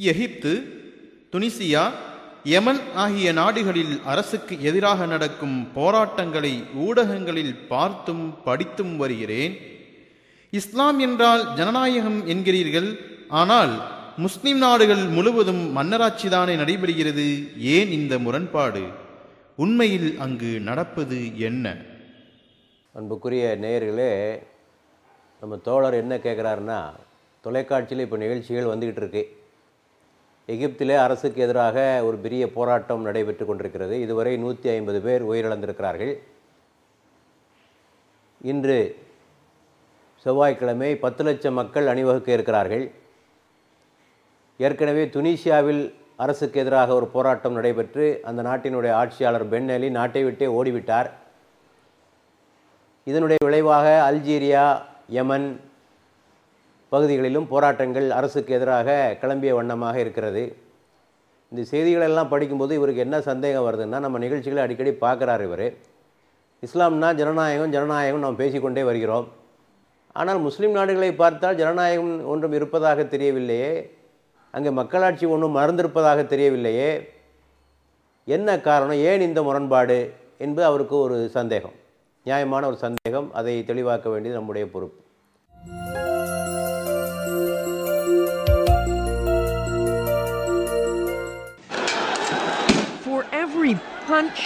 எகிப்து, Tunisia, யமன் ஆகிய நாடுகளில் அரசுக்கு எதிராக நடக்கும் போராட்டங்களை ஊடகங்களில் பார்த்தும் படித்தும் வருகிறேன். இஸ்லாம் என்றால் ஜனநாயகம் என்கிறீர்கள். ஆனால் முஸ்லிம் நாடுகள் முழுவதும் மன்னராட்சிதானே நடைபெறுகிறது. ஏன் இந்த முரண்பாடு? உண்மையில் அங்கு நடப்பது என்ன? அன்புக்குரிய நேயர்களே, நம்ம தோழர் என்ன கேட்குறாருன்னா, தொலைக்காட்சியில் இப்போ நிகழ்ச்சிகள் வந்துக்கிட்டு இருக்கு. எகிப்திலே அரசுக்கு எதிராக ஒரு பெரிய போராட்டம் நடைபெற்று கொண்டிருக்கிறது. இதுவரை 150 பேர் உயிரிழந்திருக்கிறார்கள். இன்று செவ்வாய்க்கிழமை 10 லட்சம் மக்கள் அணிவகுக்க இருக்கிறார்கள். ஏற்கனவே துனிசியாவில் அரசுக்கு எதிராக ஒரு போராட்டம் நடைபெற்று அந்த நாட்டினுடைய ஆட்சியாளர் பென் அலி நாட்டை விட்டே ஓடிவிட்டார். இதனுடைய விளைவாக அல்ஜீரியா, யமன் பகுதிகளிலும் போராட்டங்கள் அரசுக்கு எதிராக கிளம்பிய வண்ணமாக இருக்கிறது. இந்த செய்திகளெல்லாம் படிக்கும்போது இவருக்கு என்ன சந்தேகம் வருதுன்னா, நம்ம நிகழ்ச்சிகளை அடிக்கடி பார்க்குறாரு இவர். இஸ்லாம்னா ஜனநாயகம் ஜனநாயகம் நாம் பேசிக்கொண்டே வருகிறோம். ஆனால் முஸ்லீம் நாடுகளை பார்த்தால் ஜனநாயகம் ஒன்றும் இருப்பதாக தெரியவில்லையே, அங்கே மக்களாட்சி ஒன்றும் மறந்திருப்பதாக தெரியவில்லையே, என்ன காரணம், ஏன் இந்த முரண்பாடு என்பது அவருக்கு ஒரு சந்தேகம், நியாயமான ஒரு சந்தேகம். அதை தெளிவாக்க வேண்டியது நம்முடைய பொறுப்பு. For every punch,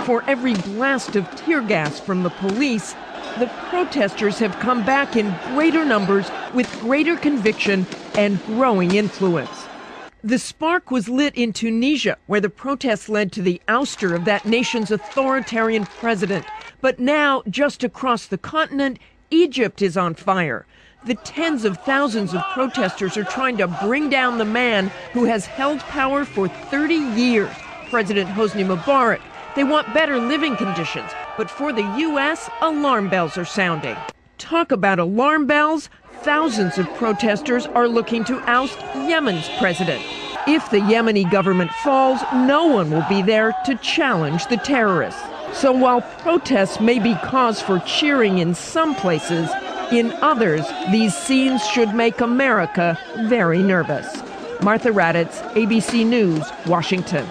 for every blast of tear gas from the police, the protesters have come back in greater numbers with greater conviction and growing influence. The spark was lit in Tunisia, where the protests led to the ouster of that nation's authoritarian president. But now, just across the continent, Egypt is on fire. The tens of thousands of protesters are trying to bring down the man who has held power for 30 years, President Hosni Mubarak. They want better living conditions, but for the U.S., alarm bells are sounding. Talk about alarm bells. Thousands of protesters are looking to oust Yemen's president. If the Yemeni government falls, no one will be there to challenge the terrorists. So while protests may be cause for cheering in some places, in others, these scenes should make America very nervous. Martha Raddatz, ABC News, Washington.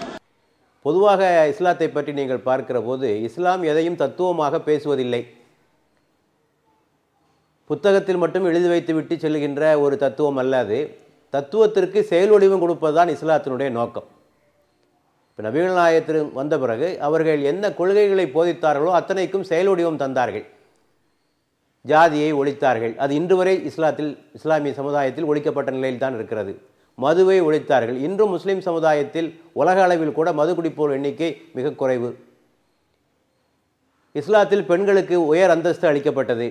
பொதுவாக இஸ்லாத்தை பற்றி நீங்கள் பார்க்கிற போது இஸ்லாம் எதையும் தத்துவமாக பேசுவதில்லை. புத்தகத்தில் மட்டும் எழுதி வைத்து விட்டு செல்கின்ற ஒரு தத்துவம் அல்ல அது. தத்துவத்திற்கு செயல் வடிவம் கொடுப்பதுதான் இஸ்லாத்தினுடைய நோக்கம். இப்போ நபிகள் நாயகத்திற்கு வந்த பிறகு அவர்கள் என்ன கொள்கைகளை போதித்தார்களோ அத்தனைக்கும் செயல் வடிவம் தந்தார்கள். ஜாதியை ஒழித்தார்கள். அது இன்று வரை இஸ்லாமிய சமுதாயத்தில் ஒழிக்கப்பட்ட நிலையில் தான் இருக்கிறது. மதுவை ஒழித்தார்கள். இன்றும் முஸ்லீம் சமுதாயத்தில் உலக அளவில் கூட மது குடிப்போர் எண்ணிக்கை மிக குறைவு. இஸ்லாத்தில் பெண்களுக்கு உயர் அந்தஸ்து அளிக்கப்பட்டது.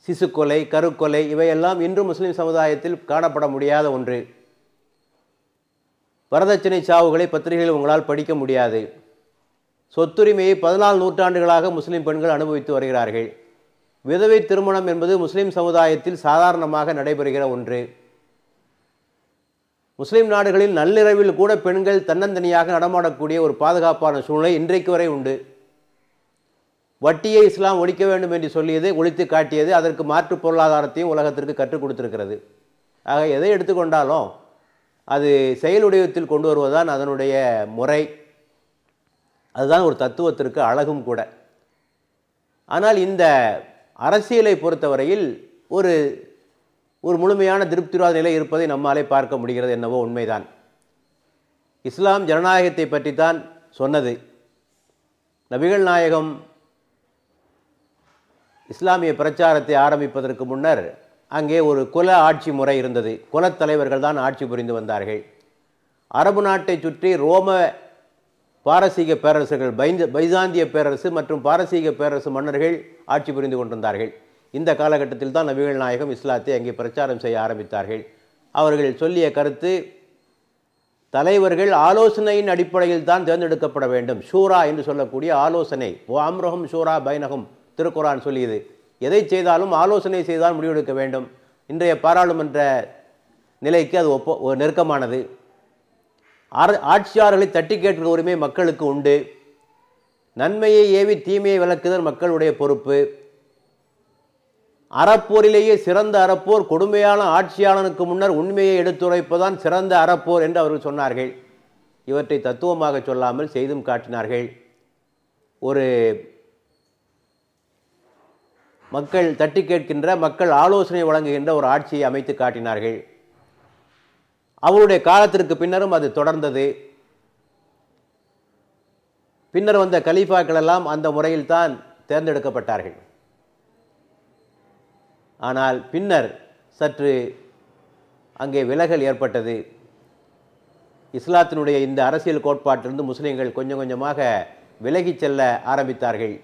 சிசுக்கொலை, கருக்கொலை இவையெல்லாம் இன்றும் முஸ்லீம் சமுதாயத்தில் காணப்பட முடியாத ஒன்று. வரதட்சணை சாவுகளை பத்திரிகையில் உங்களால் படிக்க முடியாது. சொத்துரிமையை 14 நூற்றாண்டுகளாக முஸ்லீம் பெண்கள் அனுபவித்து வருகிறார்கள். விதவை திருமணம் என்பது முஸ்லீம் சமுதாயத்தில் சாதாரணமாக நடைபெறுகிற ஒன்று. முஸ்லீம் நாடுகளில் நள்ளிரவில் கூட பெண்கள் தன்னந்தனியாக நடமாடக்கூடிய ஒரு பாதுகாப்பான சூழ்நிலை இன்றைக்கு வரை உண்டு. வட்டியை இஸ்லாம் ஒழிக்க வேண்டும் என்று சொல்லியது, ஒழித்து காட்டியது. அதற்கு மாற்று பொருளாதாரத்தையும் உலகத்திற்கு கற்றுக் கொடுத்திருக்கிறது. ஆக எதை எடுத்துக்கொண்டாலும் அது செயலுடையத்தில் கொண்டு வருவதுதான் அதனுடைய முறை. அதுதான் ஒரு தத்துவத்திற்கு அழகும் கூட. ஆனால் இந்த அரசியலை பொறுத்தவரையில் ஒரு முழுமையான திருப்திவாத நிலை இருப்பதை நம்மாலே பார்க்க முடிகிறது. என்னவோ உண்மைதான். இஸ்லாம் ஜனநாயகத்தை பற்றித்தான் சொன்னது. நபிகள் நாயகம் இஸ்லாமிய பிரச்சாரத்தை ஆரம்பிப்பதற்கு முன்னர் அங்கே ஒரு குல ஆட்சி முறை இருந்தது. குலத்தலைவர்கள் தான் ஆட்சி புரிந்து வந்தார்கள். அரபு நாட்டை சுற்றி ரோம பாரசீக பேரரசுகள், பைசாந்திய பேரரசு மற்றும் பாரசீக பேரரசு மன்னர்கள் ஆட்சி புரிந்து கொண்டிருந்தார்கள். இந்த காலகட்டத்தில் தான் நபிகள் நாயகம் இஸ்லாத்தை அங்கே பிரச்சாரம் செய்ய ஆரம்பித்தார்கள். அவர்கள் சொல்லிய கருத்து, தலைவர்கள் ஆலோசனையின் அடிப்படையில் தான் தேர்ந்தெடுக்கப்பட வேண்டும். ஷூரா என்று சொல்லக்கூடிய ஆலோசனை. ஓ அம்ரஹும் ஷூரா பைனஹும் திருக்குரான் சொல்லியது. எதை செய்தாலும் ஆலோசனை செய்தால் முடிவெடுக்க வேண்டும். இன்றைய பாராளுமன்ற நிலைக்கு அது நெருக்கமானது. ஆட்சியாளர்களை தட்டி கேட்கிற உரிமை மக்களுக்கு உண்டு. நன்மையை ஏவி தீமையை விளக்குதல் மக்களுடைய பொறுப்பு. அறப்போரிலேயே சிறந்த அறப்போர் கொடுமையான ஆட்சியாளனுக்கு முன்னர் உண்மையை எடுத்துரைப்பதான் சிறந்த அறப்போர் என்று அவர்கள் சொன்னார்கள். இவற்றை தத்துவமாக சொல்லாமல் செய்தும் காட்டினார்கள். ஒரு மக்கள் தட்டி கேட்கின்ற, மக்கள் ஆலோசனை வழங்குகின்ற ஒரு ஆட்சியை அமைத்து காட்டினார்கள். அவருடைய காலத்திற்கு பின்னரும் அது தொடர்ந்தது. பின்னர் வந்த கலீஃபாக்கள் எல்லாம் அந்த முறையில்தான் தேர்ந்தெடுக்கப்பட்டார்கள். ஆனால் பின்னர் சற்று அங்கே விலகல் ஏற்பட்டது. இஸ்லாத்தினுடைய இந்த அரசியல் கோட்பாட்டிலிருந்து முஸ்லிம்கள் கொஞ்சம் கொஞ்சமாக விலகிச் செல்ல ஆரம்பித்தார்கள்.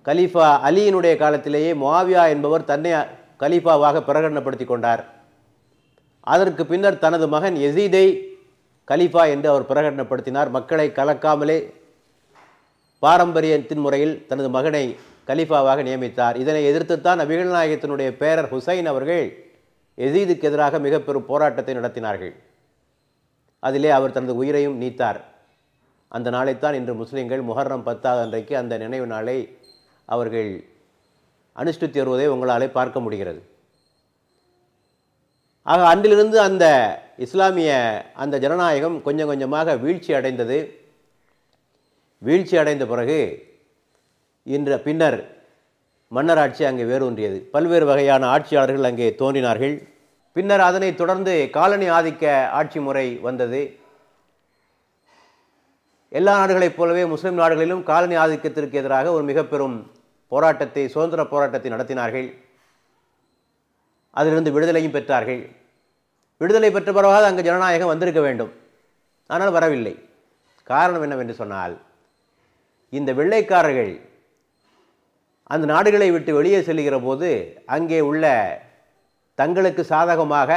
கலீஃபா அலியினுடைய காலத்திலேயே முஆவியா என்பவர் தன்னை கலீஃபாவாக பிரகடனப்படுத்தி கொண்டார். அதற்கு பின்னர் தனது மகன் யசீதை கலீஃபா என்று அவர் பிரகடனப்படுத்தினார். மக்களை கலக்காமலே பாரம்பரியத்தின் முறையில் தனது மகனை கலீஃபாவாக நியமித்தார். இதனை எதிர்த்துத்தான் நபிகள் நாயகத்தினுடைய பேரர் ஹுசைன் அவர்கள் யசீதுக்கு எதிராக மிக பெரும் போராட்டத்தை நடத்தினார்கள். அதிலே அவர் தனது உயிரையும் நீத்தார். அந்த நாளைத்தான் இன்று முஸ்லிம்கள் முஹர்ரம் 10 அன்றைக்கு அந்த நினைவு நாளை அவர்கள் அனுஷ்டித்து வருவதை உங்களாலே பார்க்க முடிகிறது. ஆக அன்றிலிருந்து அந்த இஸ்லாமிய அந்த ஜனநாயகம் கொஞ்சம் கொஞ்சமாக வீழ்ச்சி அடைந்தது. வீழ்ச்சி அடைந்த பிறகு பின்னர் மன்னராட்சி அங்கே வேரூன்றியது. பல்வேறு வகையான ஆட்சியாளர்கள் அங்கே தோன்றினார்கள். பின்னர் அதனை தொடர்ந்து காலனி ஆதிக்க ஆட்சி முறை வந்தது. எல்லா நாடுகளைப் போலவே முஸ்லிம் நாடுகளிலும் காலனி ஆதிக்கத்திற்கு எதிராக ஒரு மிக பெரும் போராட்டத்தை, சுதந்திர போராட்டத்தை நடத்தினார்கள். அதிலிருந்து விடுதலையும் பெற்றார்கள். விடுதலை பெற்ற பிறகு அங்கு ஜனநாயகம் வந்திருக்க வேண்டும். ஆனால் வரவில்லை. காரணம் என்னவென்று சொன்னால், இந்த வெள்ளைக்காரர்கள் அந்த நாடுகளை விட்டு வெளியே செல்கிற போது அங்கே உள்ள தங்களுக்கு சாதகமாக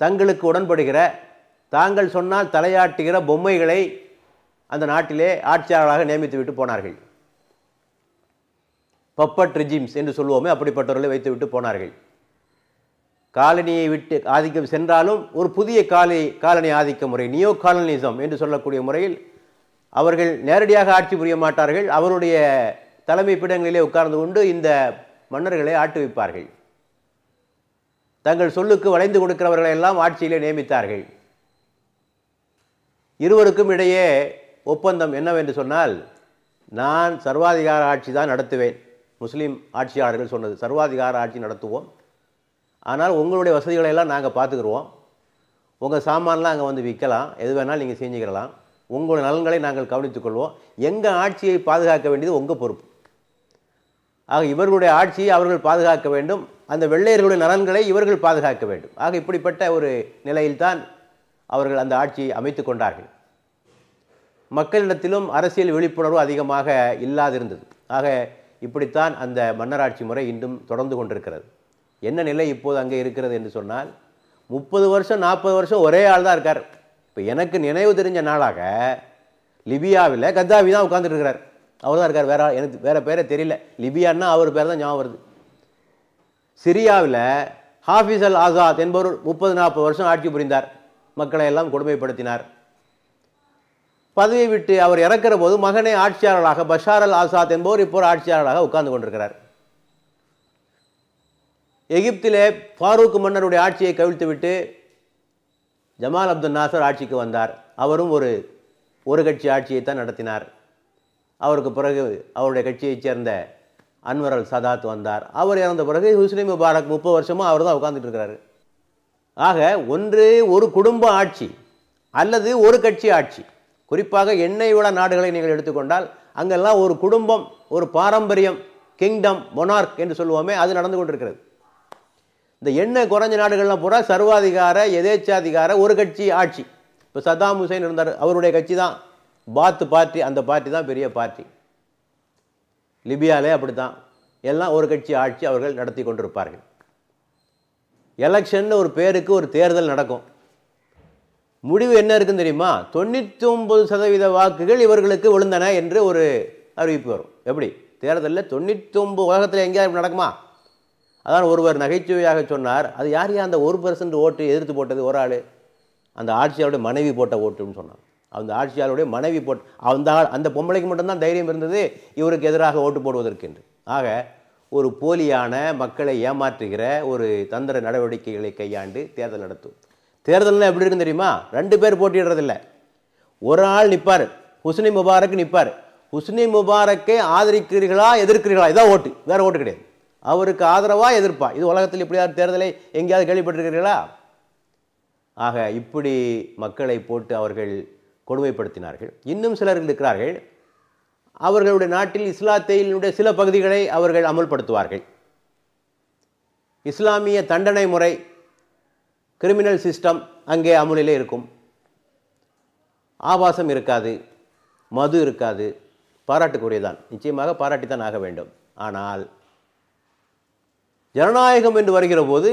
தங்களுக்கு உடன்படுகிற, தாங்கள் சொன்னால் தலையாட்டுகிற பொம்மைகளை அந்த நாட்டிலே ஆட்சியாளராக நியமித்து விட்டு போனார்கள். பப்பட் ரெஜிம்ஸ் என்று சொல்லுவோமே, அப்படிப்பட்டவர்களை வைத்து விட்டு போனார்கள். காலனியை விட்டு ஆதிக்கம் சென்றாலும் ஒரு புதிய காலனி ஆதிக்க முறை, நியோ காலனிசம் என்று சொல்லக்கூடிய முறையில் அவர்கள் நேரடியாக ஆட்சி புரிய மாட்டார்கள். அவருடைய தலைமை பீடங்களிலே உட்கார்ந்து கொண்டு இந்த மன்னர்களை ஆட்டுவிப்பார்கள். தங்கள் சொல்லுக்கு வளைந்து கொடுக்கிறவர்களை எல்லாம் ஆட்சியிலே நியமித்தார்கள். இருவருக்கும் இடையே ஒப்பந்தம் என்னவென்று சொன்னால், நான் சர்வாதிகார ஆட்சி தான் நடத்துவேன். முஸ்லீம் ஆட்சியாளர்கள் சொன்னது, சர்வாதிகார ஆட்சி நடத்துவோம், ஆனால் உங்களுடைய வசதிகளை எல்லாம் நாங்கள் பார்த்துக்குருவோம். உங்கள் சாமான்லாம் அங்கே வந்து விற்கலாம், எது வேணாலும் நீங்கள் செஞ்சுக்கலாம். உங்களுடைய நலன்களை நாங்கள் கவனித்துக்கொள்வோம். எங்கள் ஆட்சியை பாதுகாக்க வேண்டியது உங்கள் பொறுப்பு. ஆக இவர்களுடைய ஆட்சியை அவர்கள் பாதுகாக்க வேண்டும், அந்த வெள்ளையர்களுடைய நலன்களை இவர்கள் பாதுகாக்க வேண்டும். ஆக இப்படிப்பட்ட ஒரு நிலையில்தான் அவர்கள் அந்த ஆட்சியை அமைத்து கொண்டார்கள். மக்களிடத்திலும் அரசியல் விழிப்புணர்வு அதிகமாக இல்லாதிருந்தது. ஆக இப்படித்தான் அந்த மன்னராட்சி முறை இன்றும் தொடர்ந்து கொண்டிருக்கிறது. என்ன நிலை இப்போது அங்கே இருக்கிறது என்று சொன்னால், 30 வருஷம் 40 வருஷம் ஒரே ஆள் தான் இருக்கார். இப்போ எனக்கு நினைவு தெரிஞ்ச நாளாக லிபியாவில் கத்தாபி தான் உட்கார்ந்துட்டு இருக்கிறார். அவர் தான் இருக்கார். எனக்கு வேறு பேரே தெரியல. லிபியான்னா அவர் பேர் தான் ஞாபகம் வருது. சிரியாவில் ஹாஃபிஸ் அல் ஆசாத் என்பவர் 30-40 வருஷம் ஆட்சி புரிந்தார். மக்களை எல்லாம் கொடுமைப்படுத்தினார். பதவியை விட்டு அவர் இறக்கிற போது மகனை ஆட்சியாளராக பஷார் அல் ஆசாத் என்பவர் இப்போ ஆட்சியாளராக உட்கார்ந்து கொண்டிருக்கிறார். எகிப்திலே ஃபாரூக் மன்னருடைய ஆட்சியை கவிழ்த்துவிட்டு ஜமால் அப்துல் நாசர் ஆட்சிக்கு வந்தார். அவரும் ஒரு கட்சி ஆட்சியைத்தான் நடத்தினார். அவருக்கு பிறகு அவருடைய கட்சியைச் சேர்ந்த அன்வர் அல் சதாத் வந்தார். அவர் இறந்த பிறகு ஹுஸ்னி முபாரக் 30 வருஷமாக அவர் தான் உட்கார்ந்துட்டு இருக்கிறாரு. ஆக ஒன்று ஒரு குடும்ப ஆட்சி அல்லது ஒரு கட்சி ஆட்சி. குறிப்பாக எண்ணெய் வள நாடுகளை நீங்கள் எடுத்துக்கொண்டால் அங்கெல்லாம் ஒரு குடும்பம், ஒரு பாரம்பரியம், கிங்டம், மொனார்க் என்று சொல்லுவோமே, அது நடந்து கொண்டிருக்கிறது. இந்த எண்ணெய் குறைஞ்ச நாடுகள்லாம் பூரா சர்வாதிகார எதேச்சாதிகார ஒரு கட்சி ஆட்சி. இப்போ சதாம் ஹுசைன் இருந்தார், அவருடைய கட்சி தான் பாத் பார்ட்டி, அந்த பார்ட்டி தான் பெரிய பார்ட்டி. லிபியாலே அப்படித்தான், எல்லாம் ஒரு கட்சி ஆட்சி அவர்கள் நடத்தி கொண்டிருப்பார்கள். எலெக்ஷன் ஒரு பேருக்கு ஒரு தேர்தல் நடக்கும். முடிவு என்ன இருக்குன்னு தெரியுமா? 99% வாக்குகள் இவர்களுக்கு விழுந்தன என்று ஒரு அறிவிப்பு வரும். எப்படி தேர்தலில் 99 உலகத்தில் எங்கேயாவது நடக்குமா? அதான் ஒருவர் நகைச்சுவையாக சொன்னார், அது யார் அந்த 1% ஓட்டு எதிர்த்து போட்டது? ஒரு ஆள், அந்த ஆட்சியாளருடைய மனைவி போட்ட ஓட்டுன்னு சொன்னார். அந்த ஆட்சியாளருடைய மனைவி அந்த பொம்பளைக்கு மட்டும்தான் தைரியம் இருந்தது இவருக்கு எதிராக ஓட்டு போடுவதற்கு என்று. ஆக ஒரு போலியான மக்களை ஏமாற்றுகிற ஒரு தந்திர நடவடிக்கைகளை கையாண்டு தேர்தல் நடத்தும். தேர்தல்னா எப்படி இருக்குன்னு தெரியுமா? 2 பேர் போட்டியிடுறதில்லை, ஒரு ஆள் நிற்பார், ஹுஸ்னி முபாரக் நிற்பார். ஹுஸ்னி முபாரக்கை ஆதரிக்கிறீர்களா எதிர்க்கிறீர்களா, இதான் ஓட்டு, வேற ஓட்டு கிடையாது. அவருக்கு ஆதரவா எதிர்ப்பா. இது உலகத்தில் இப்படியாவது தேர்தலை எங்கேயாவது கேள்விப்பட்டிருக்கிறீர்களா? ஆக இப்படி மக்களை போட்டு அவர்கள் கொடுமைப்படுத்தினார்கள். இன்னும் சிலர் இருக்கிறார்கள், அவர்களுடைய நாட்டில் இஸ்லாத்தினுடைய சில பகுதிகளை அவர்கள் அமுல்படுத்துவார்கள். இஸ்லாமிய தண்டனை முறை, கிரிமினல் சிஸ்டம் அங்கே அமுலிலே இருக்கும். ஆபாசம் இருக்காது, மது இருக்காது, பாராட்டுக்குரியதான், நிச்சயமாக பாராட்டித்தான் ஆக வேண்டும். ஆனால் ஜனநாயகம் என்று வருகிற போது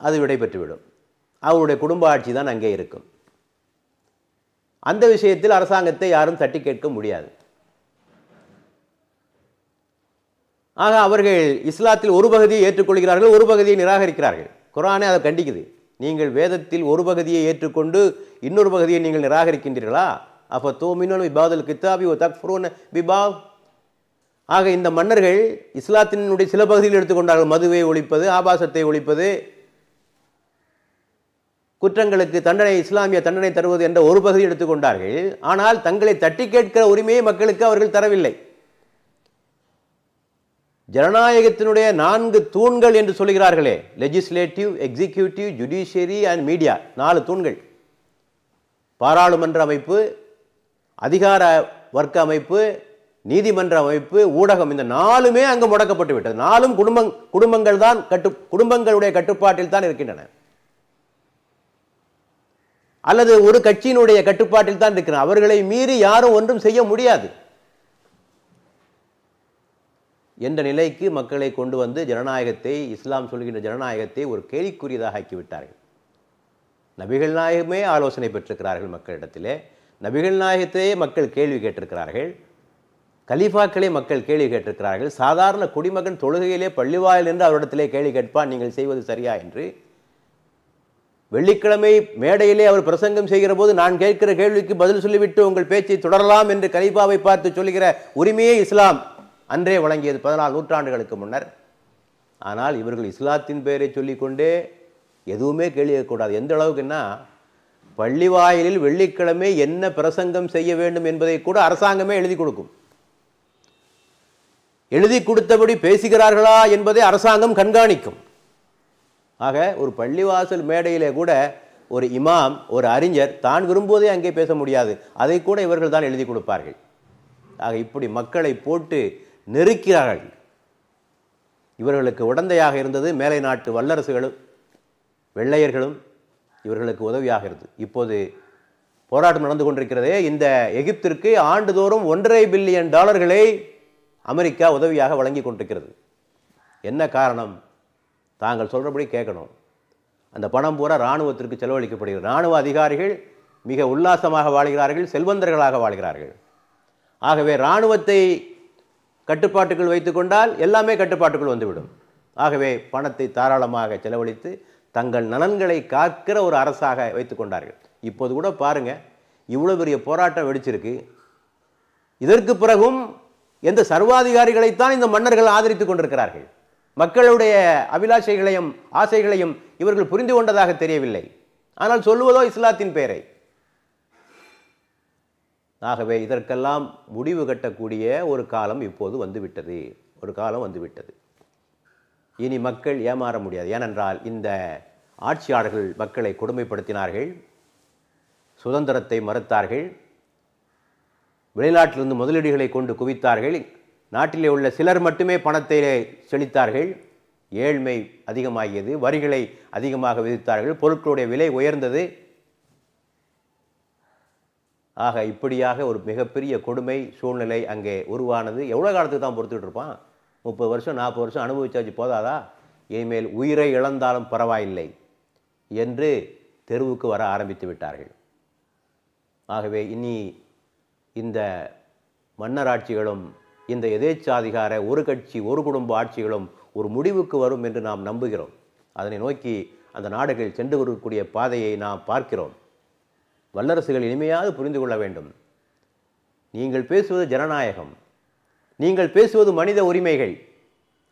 அது விடை பெற்றுவிடும். அவருடைய குடும்ப ஆட்சி தான் அங்கே இருக்கும். அந்த விஷயத்தில் அரசாங்கத்தை யாரும் தட்டி கேட்க முடியாது. ஆக அவர்கள் இஸ்லாத்தில் ஒரு பகுதியை ஏற்றுக்கொள்கிறார்கள், ஒரு பகுதியை நிராகரிக்கிறார்கள். குர்ஆனே அதை கண்டிக்குது. நீங்கள் வேதத்தில் ஒரு பகுதியை ஏற்றுக்கொண்டு இன்னொரு பகுதியை நீங்கள் நிராகரிக்கின்றீர்களா? அப்போ தூமினல் விபாதல் கித்தாபி ஒ தக்ஃபுரூன பிபாத். ஆக இந்த மன்னர்கள் இஸ்லாத்தினுடைய சில பகுதியில் எடுத்துக்கொண்டார்கள். மதுவை ஒழிப்பது, ஆபாசத்தை ஒழிப்பது, குற்றங்களுக்கு தண்டனை, இஸ்லாமிய தண்டனை தருவது என்ற ஒரு பகுதி எடுத்துக்கொண்டார்கள். ஆனால் தங்களை தட்டி கேட்கிற உரிமையை மக்களுக்கு அவர்கள் தரவில்லை. ஜனநாயகத்தினுடைய 4 தூண்கள் என்று சொல்கிறார்களே, legislative, executive, judiciary and media, 4 தூண்கள். பாராளுமன்ற அமைப்பு, அதிகார வர்க்க அமைப்பு, நீதிமன்ற அமைப்பு, ஊடகம், இந்த 4மே அங்கு முடக்கப்பட்டு விட்டது. 4ம் குடும்பங்கள் தான் குடும்பங்களுடைய கட்டுப்பாட்டில் தான் இருக்கின்றன, அல்லது ஒரு கட்சியினுடைய கட்டுப்பாட்டில் தான் இருக்கிறார். அவர்களை மீறி யாரும் ஒன்றும் செய்ய முடியாது என்ற நிலைக்கு மக்களை கொண்டு வந்து ஜனநாயகத்தை, இஸ்லாம் சொல்கின்ற ஜனநாயகத்தை ஒரு கேலிக்குரியதாக ஆக்கிவிட்டார்கள். நபிகள் நாயகமே ஆலோசனை பெற்றிருக்கிறார்கள் மக்களிடத்திலே, நபிகள் நாயகத்தையே மக்கள் கேள்வி கேட்டிருக்கிறார்கள், கலீஃபாக்களே மக்கள் கேள்வி கேட்டிருக்கிறார்கள். சாதாரண குடிமகன் தொழுகையிலே பள்ளிவாயில் என்று அவரிடத்திலே கேள்வி கேட்பான், நீங்கள் செய்வது சரியா என்று. வெள்ளிக்கிழமை மேடையிலே அவர் பிரசங்கம் செய்கிற போது, நான் கேட்கிற கேள்விக்கு பதில் சொல்லிவிட்டு உங்கள் பேச்சை தொடரலாம் என்று கலீஃபாவை பார்த்து சொல்லுகிற உரிமையே இஸ்லாம் அன்றே வழங்கியது 14 நூற்றாண்டுகளுக்கு முன்னர். ஆனால் இவர்கள் இஸ்லாத்தின் பெயரை சொல்லிக்கொண்டே எதுவுமே கேள்வி கேட்கக்கூடாது. எந்த அளவுக்குன்னா, பள்ளி வாயிலில் வெள்ளிக்கிழமை என்ன பிரசங்கம் செய்ய வேண்டும் என்பதை கூட அரசாங்கமே எழுதி கொடுக்கும். எழுதி கொடுத்தபடி பேசுகிறார்களா என்பதை அரசாங்கம் கண்காணிக்கும். ஆக ஒரு பள்ளிவாசல் மேடையிலே கூட ஒரு இமாம், ஒரு அறிஞர் தான் விரும்புவதை அங்கே பேச முடியாது. அதை கூட இவர்கள் தான் எழுதி கொடுப்பார்கள். ஆக இப்படி மக்களை போட்டு நெருக்கிறார்கள். இவர்களுக்கு உடந்தையாக இருந்தது மேலை நாட்டு வல்லரசுகளும் வெள்ளையர்களும் இவர்களுக்கு உதவியாக இருந்தது. இப்போது போராட்டம் நடந்து கொண்டிருக்கிறதே, இந்த எகிப்திற்கு ஆண்டுதோறும் $1.5 பில்லியன் அமெரிக்கா உதவியாக வழங்கி கொண்டிருக்கிறது. என்ன காரணம்? தாங்கள் சொல்கிறபடி கேட்கணும். அந்த பணம் பூரா இராணுவத்திற்கு செலவழிக்கப்படுகிறது. இராணுவ அதிகாரிகள் மிக உல்லாசமாக வாழ்கிறார்கள், செல்வந்தர்களாக வாழ்கிறார்கள். ஆகவே இராணுவத்தை கட்டுப்பாட்டுக்குள் வைத்துக் கொண்டால் எல்லாமே கட்டுப்பாட்டுக்குள் வந்துவிடும். ஆகவே பணத்தை தாராளமாக செலவழித்து தங்கள் நலன்களை காக்கிற ஒரு அரசாக வைத்துக் கொண்டார்கள். இப்போது கூட பாருங்க, இவ்வளவு பெரிய போராட்டம் வெடிச்சிருக்கு. இதற்கு பிறகும் எந்த சர்வாதிகாரிகளைத்தான் இந்த மன்னர்கள் ஆதரித்துக் கொண்டிருக்கிறார்கள். மக்களுடைய அபிலாஷைகளையும் ஆசைகளையும் இவர்கள் புரிந்து கொண்டதாக தெரியவில்லை. ஆனால் சொல்லுவதோ இஸ்லாத்தின் பெயரை. ஆகவே இதற்கெல்லாம் முடிவு கட்டக்கூடிய ஒரு காலம் இப்போது வந்துவிட்டது. ஒரு காலம் வந்துவிட்டது. இனி மக்கள் ஏமாற முடியாது. ஏனென்றால் இந்த ஆட்சியாளர்கள் மக்களை கொடுமைப்படுத்தினார்கள், சுதந்திரத்தை மறுத்தார்கள், வெளிநாட்டிலிருந்து முதலீடுகளை கொண்டு குவித்தார்கள், நாட்டிலே உள்ள சிலர் மட்டுமே பணத்தை செலுத்தார்கள், ஏழ்மை அதிகமாகியது, வரிகளை அதிகமாக விதித்தார்கள், பொருட்களுடைய விலை உயர்ந்தது. ஆக இப்படியாக ஒரு மிகப்பெரிய கொடுமை சூழ்நிலை அங்கே உருவானது. எவ்வளோ காலத்துக்கு தான் பொறுத்துக்கிட்டு இருப்பான்? 30 வருஷம் 40 வருஷம் அனுபவிச்சாச்சு போதாதா? இனிமேல் உயிரை இழந்தாலும் பரவாயில்லை என்று தெருவுக்கு வர ஆரம்பித்து விட்டார்கள். ஆகவே இனி இந்த மன்னராட்சிகளும் இந்த எதேச்சாதிகார ஒரு கட்சி ஒரு குடும்ப ஆட்சிகளும் ஒரு முடிவுக்கு வரும் என்று நாம் நம்புகிறோம். அதனை நோக்கி அந்த நாடுகள் சென்று வரக்கூடிய பாதையை நாம் பார்க்கிறோம். வல்லரசுகள் இனிமையாவது புரிந்து கொள்ள வேண்டும். நீங்கள் பேசுவது ஜனநாயகம், நீங்கள் பேசுவது மனித உரிமைகள்.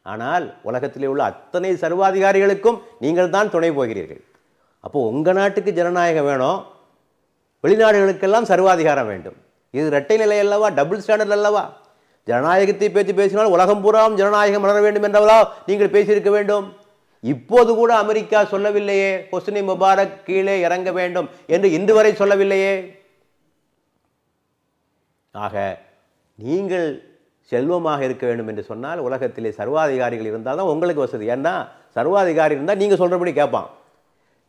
ஆனால் உலகத்திலே உள்ள அத்தனை சர்வாதிகாரிகளுக்கும் நீங்கள் தான் துணை போகிறீர்கள். அப்போது உங்கள் நாட்டுக்கு ஜனநாயகம் வேணும், வெளிநாடுகளுக்கெல்லாம் சர்வாதிகாரம் வேண்டும். இது இரட்டை நிலை அல்லவா, டபுள் ஸ்டாண்டர்ட் அல்லவா? ஜனநாயகத்தை பேச்சு பேசினால் உலகம் பூராவும் ஜனநாயகம் வளர வேண்டும் என்றவளா நீங்கள் பேசியிருக்க வேண்டும். இப்போது கூட அமெரிக்கா சொல்லவில்லையே ஹொஸ்னி முபாரக் கீழே இறங்க வேண்டும் என்று இன்று வரை சொல்லவில்லையே. ஆக நீங்கள் செல்வமாக இருக்க வேண்டும் என்று சொன்னால் உலகத்திலே சர்வாதிகாரிகள் இருந்தால் தான் உங்களுக்கு வசதி. ஏன்னா சர்வாதிகாரி இருந்தால் நீங்கள் சொல்கிறபடி கேட்பான்.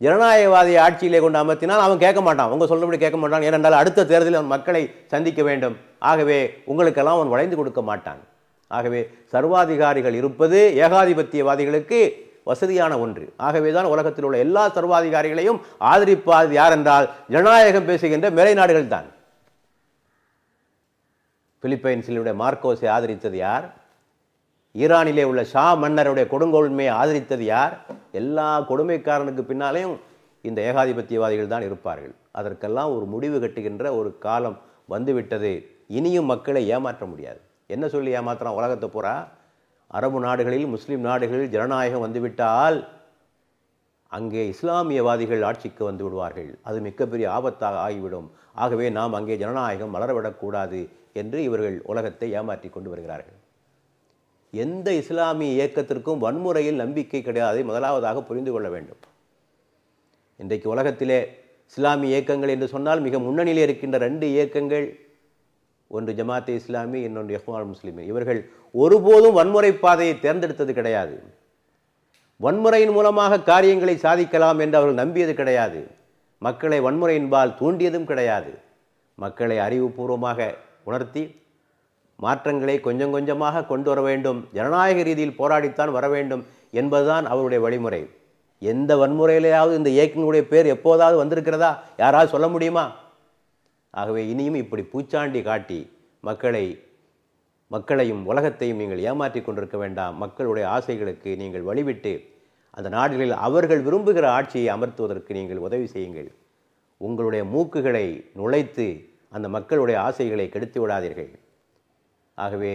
ஜனநாயகவாதி ஆட்சியிலே கொண்டு அமர்த்தினால் அவன் கேட்க மாட்டான், உங்கள் சொல்கிறபடி கேட்க மாட்டான். ஏனென்றால் அடுத்த தேர்தலில் அவன் மக்களை சந்திக்க வேண்டும். ஆகவே உங்களுக்கெல்லாம் அவன் வளைந்து கொடுக்க மாட்டான். ஆகவே சர்வாதிகாரிகள் இருப்பது ஏகாதிபத்தியவாதிகளுக்கு வசதியான ஒன்று. ஆகவே தான் உலகத்தில் உள்ள எல்லா சர்வாதிகாரிகளையும் ஆதரிப்பாது யார் என்றால் ஜனநாயகம் பேசுகின்ற மேலை நாடுகள் தான். பிலிப்பைன்ஸிலுடைய மார்க்கோஸை ஆதரித்தது யார்? ஈரானிலே உள்ள ஷா மன்னருடைய கொடுங்கோன்மையை ஆதரித்தது யார்? எல்லா கொடுமைக்காரனுக்கு பின்னாலேயும் இந்த ஏகாதிபத்தியவாதிகள் தான் இருப்பார்கள். அதற்கெல்லாம் ஒரு முடிவு கட்டுகின்ற ஒரு காலம் வந்துவிட்டது. இனியும் மக்களை ஏமாற்ற முடியாது. என்ன சொல்லி ஏமாத்துறான் உலகத்தை பூரா? அரபு நாடுகளில், முஸ்லீம் நாடுகளில் ஜனநாயகம் வந்துவிட்டால் அங்கே இஸ்லாமியவாதிகள் ஆட்சிக்கு வந்து விடுவார்கள், அது மிகப்பெரிய ஆபத்தாக ஆகிவிடும். ஆகவே நாம் அங்கே ஜனநாயகம் வளரவிடக்கூடாது என்று இவர்கள் உலகத்தை ஏமாற்றி கொண்டு வருகிறார்கள். எந்த இஸ்லாமிய இயக்கத்திற்கும் வன்முறையில் நம்பிக்கை கிடையாது, முதலாவதாக புரிந்து கொள்ள வேண்டும். இன்றைக்கு உலகத்திலே இஸ்லாமிய இயக்கங்கள் என்று சொன்னால் மிக முன்னணியிலே இருக்கின்ற 2 இயக்கங்கள், ஒன்று ஜமாத்தே இஸ்லாமி, இன்னொன்று இஹ்வானுல் முஸ்லிமீன். இவர்கள் ஒருபோதும் வன்முறை பாதையை தேர்ந்தெடுத்தது கிடையாது. வன்முறையின் மூலமாக காரியங்களை சாதிக்கலாம் என்று அவர்கள் நம்பியது கிடையாது. மக்களை வன்முறையின்பால் தூண்டியதும் கிடையாது. மக்களை அறிவுபூர்வமாக உணர்த்தி மாற்றங்களை கொஞ்சம் கொஞ்சமாக கொண்டு வர வேண்டும், ஜனநாயக ரீதியில் போராடித்தான் வர வேண்டும் என்பதுதான் அவருடைய வழிமுறை. எந்த வன்முறையிலேயாவது இந்த இயக்கங்களுடைய பேர் எப்போதாவது வந்திருக்கிறதா? யாராவது சொல்ல முடியுமா? ஆகவே இனியும் இப்படி பூச்சாண்டி காட்டி மக்களையும் உலகத்தையும் நீங்கள் ஏமாற்றி கொண்டிருக்க வேண்டாம். மக்களுடைய ஆசைகளுக்கு நீங்கள் வழிவிட்டு அந்த நாடுகளில் அவர்கள் விரும்புகிற ஆட்சியை அமர்த்துவதற்கு நீங்கள் உதவி செய்யுங்கள். உங்களுடைய மூக்குகளை நுழைத்து அந்த மக்களுடைய ஆசைகளை கெடுத்து விடாதீர்கள். ஆகவே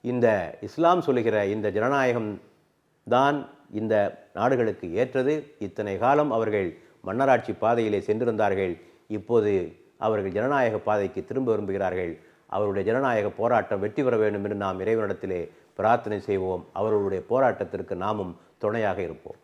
இந்த இஸ்லாம் சொல்லுகிற இந்த ஜனநாயகம் தான் இந்த நாடுகளுக்கு ஏற்றது. இத்தனை காலம் அவர்கள் மன்னராட்சி பாதையிலே சென்றிருந்தார்கள். இப்போது அவர்கள் ஜனநாயக பாதைக்கு திரும்ப விரும்புகிறார்கள். அவருடைய ஜனநாயக போராட்டம் வெற்றி பெற வேண்டும் என்று நாம் இறைவனிடத்திலே பிரார்த்தனை செய்வோம். அவர்களுடைய போராட்டத்திற்கு நாமும் துணையாக இருப்போம்.